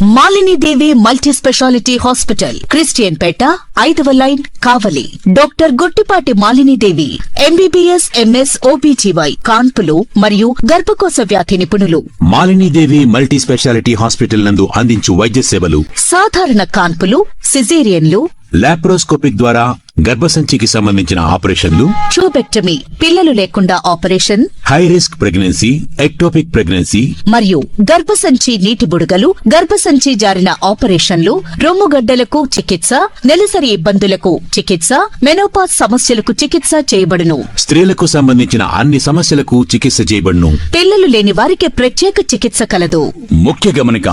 మాలిని దేవి multi speciality hospital, Christian పేట, 5వ line, కావలి. Doctor Guttipati Malini దేవి, MBBS, MS, OBGY, కాన్పులు మరియు గర్భకోశ వ్యాధి నిపుణులు. మాలిని దేవి మల్టీ స్పెషాలిటీ హాస్పిటల్ నందు అందించు వైద్య సేవలు: సాధారణ కాన్పులు, సిజేరియన్లు, లాప్రోస్కోపిక్ ద్వారా గర్భసంచికి సంబంధించిన ఆపరేషన్లు, ట్యూబెక్టమీ, పిల్లలు లేకుండా operation, high risk pregnancy, ectopic pregnancy మరియు గర్భసంచి నీటి బుడగలు, గర్భసంచి జారిన ఆపరేషన్లు, రొమ్ముగడ్డలకు చికిత్స, నెలసరి ఇబ్బందులకు చికిత్స, మెనోపాజ్ సమస్యలకు చికిత్స చేయబడును. స్త్రీలకు సంబంధించిన అన్ని సమస్యలకు చికిత్స చేయబడును. పిల్లలు లేని వారికి ప్రత్యేక చికిత్స కలదు. ముఖ్య గమనిక: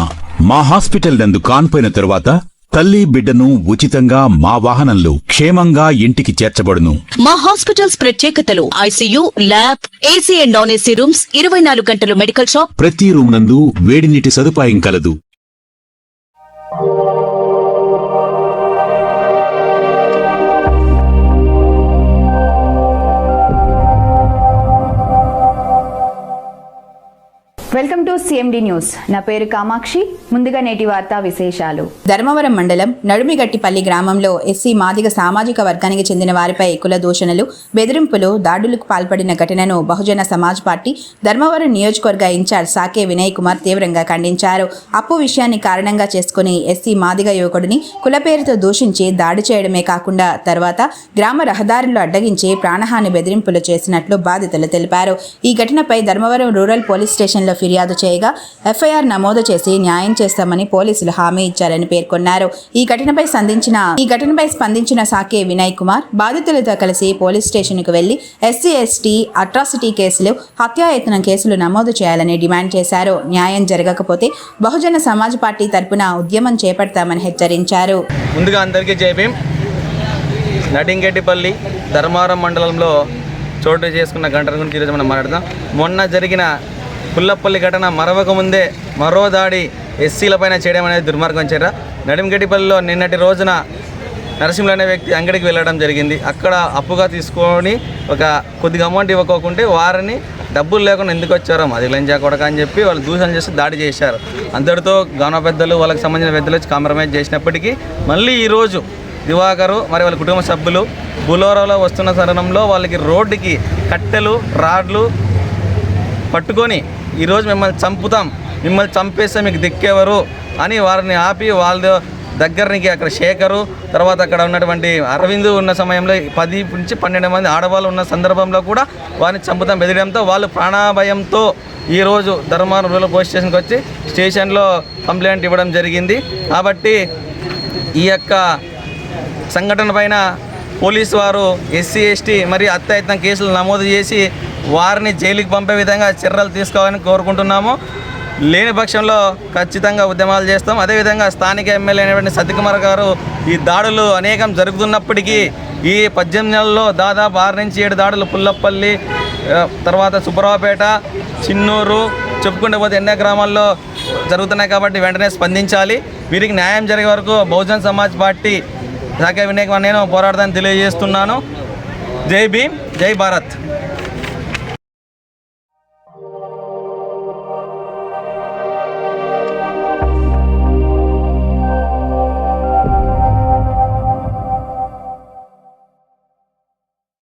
మా హాస్పిటల్ నందు కాన్పోయిన తరువాత తల్లి బిడ్డను ఉచితంగా మా వాహనంలో క్షేమంగా ఇంటికి చేర్చబడును. మా హాస్పిటల్స్ ప్రత్యేకతలు: ICU, lab, AC and non AC rooms, 24 గంటలు మెడికల్ షాప్, ప్రతి రూమ్ నందు వేడి నీటి సదుపాయం కలదు. Welcome to CMD news. నా పేరు కామాక్షి. ముందుగా నేటి వార్తా విశేషాలు. ధర్మవరం మండలం నడుమిగట్టిపల్లి గ్రామంలో ఎస్సీ మాదిగ సామాజిక వర్గానికి చెందిన వారిపై కుల దూషణలు, బెదిరింపులు, దాడులకు పాల్పడిన ఘటనను బహుజన సమాజ్ పార్టీ ధర్మవరం నియోజకవర్గ ఇన్ఛార్జ్ సాకే వినయ్ కుమార్ తీవ్రంగా ఖండించారు. అప్పు విషయాన్ని కారణంగా చేసుకుని ఎస్సీ మాదిగ యువకుడిని కుల పేరుతో దూషించి దాడి చేయడమే కాకుండా తర్వాత గ్రామ రహదారులు అడ్డగించి ప్రాణహాని బెదిరింపులు చేసినట్లు బాధితులు తెలిపారు. ఈ ఘటనపై ధర్మవరం రూరల్ పోలీస్ స్టేషన్లో ఫిర్యాదు చేయగా ఎఫ్ఐఆర్ నమోదు చేసి న్యాయం చేస్తామని పోలీసులు హామీ ఇచ్చారని పేర్కొన్నారు. ఈ ఘటనపై స్పందించిన సాకే వినయ్ కుమార్ బాధితులతో కలిసి పోలీస్ స్టేషన్ కు వెళ్లి ఎస్సీ ఎస్టీ అట్రాసిటీ కేసులు, హత్యాయత్నం కేసులు నమోదు చేయాలని డిమాండ్ చేశారు. న్యాయం జరగకపోతే బహుజన సమాజ్ పార్టీ తరపున ఉద్యమం చేపడతామని హెచ్చరించారు. ముందుగా అందరికీ జై భీమ్. నడింగెట్టిపల్లి ధర్మవరం మండలంలో చోటు చేసుకున్న ఘటన గురించి ఈరోజు మనం మాట్లాడదాం. మొన్న జరిగిన పుల్లపల్లి ఘటన మరవక ముందే మరో దాడి ఎస్సీలపైన చేయడం అనేది దుర్మార్గం చర్య. నడింగెట్టిపల్లిలో నిన్నటి రోజున నరసింహులు అనే వ్యక్తి అంగడికి వెళ్ళడం జరిగింది. అక్కడ అప్పుగా తీసుకొని ఒక కొద్దిగా అమౌంట్ ఇవ్వకోకుంటే వారిని డబ్బులు లేకుండా ఎందుకు వచ్చారో అది లంచా కొడక అని చెప్పి వాళ్ళు దూషణ చేసి దాడి చేశారు. అంతటితో గౌరవ పెద్దలు, వాళ్ళకి సంబంధించిన పెద్దలు వచ్చి కాంప్రమైజ్ చేసినప్పటికీ మళ్ళీ ఈరోజు దివాకరు మరి వాళ్ళ కుటుంబ సభ్యులు బులోరాలో వస్తున్న తరుణంలో వాళ్ళకి రోడ్డుకి కట్టెలు, రాడ్లు పట్టుకొని ఈరోజు మిమ్మల్ని చంపుతాం, మిమ్మల్ని చంపేస్తే మీకు దిక్కేవారు అని వారిని ఆపి వాళ్ళ దగ్గరకి అక్కడ శేఖరు, తర్వాత అక్కడ ఉన్నటువంటి అరవింద్ ఉన్న సమయంలో 10 నుంచి 12 మంది ఆడవాళ్ళు ఉన్న సందర్భంలో కూడా వారిని చంపుతాం బెదిరడంతో వాళ్ళు ప్రాణభయంతో ఈరోజు ధర్మవరం రూరల్ పోలీస్ స్టేషన్కి వచ్చి స్టేషన్లో కంప్లైంట్ ఇవ్వడం జరిగింది. కాబట్టి ఈ యొక్క సంఘటన పైన పోలీసు వారు ఎస్సీ ఎస్టీ మరియు హత్యాయత్నం కేసులు నమోదు చేసి వారిని జైలుకి పంపే విధంగా చర్యలు తీసుకోవాలని కోరుకుంటున్నాము. లేని పక్షంలో ఖచ్చితంగా ఉద్యమాలు చేస్తాం. అదేవిధంగా స్థానిక ఎమ్మెల్యే అయినటువంటి సత్యకుమార్ గారు ఈ దాడులు అనేకం జరుగుతున్నప్పటికీ ఈ 18 నెలల్లో దాదాపు 6 నుంచి 7 దాడులు పుల్లపల్లి, తర్వాత సుబ్బరావుపేట, చిన్నూరు చెప్పుకుంటూ పోతే ఎన్నో గ్రామాల్లో జరుగుతున్నాయి. కాబట్టి వెంటనే స్పందించాలి. వీరికి న్యాయం జరిగే వరకు బహుజన్ సమాజ్ పార్టీ సాకే వినయ్ కుమార్ నేను పోరాడతానని తెలియజేస్తున్నాను. జై భీమ్, జై భారత్.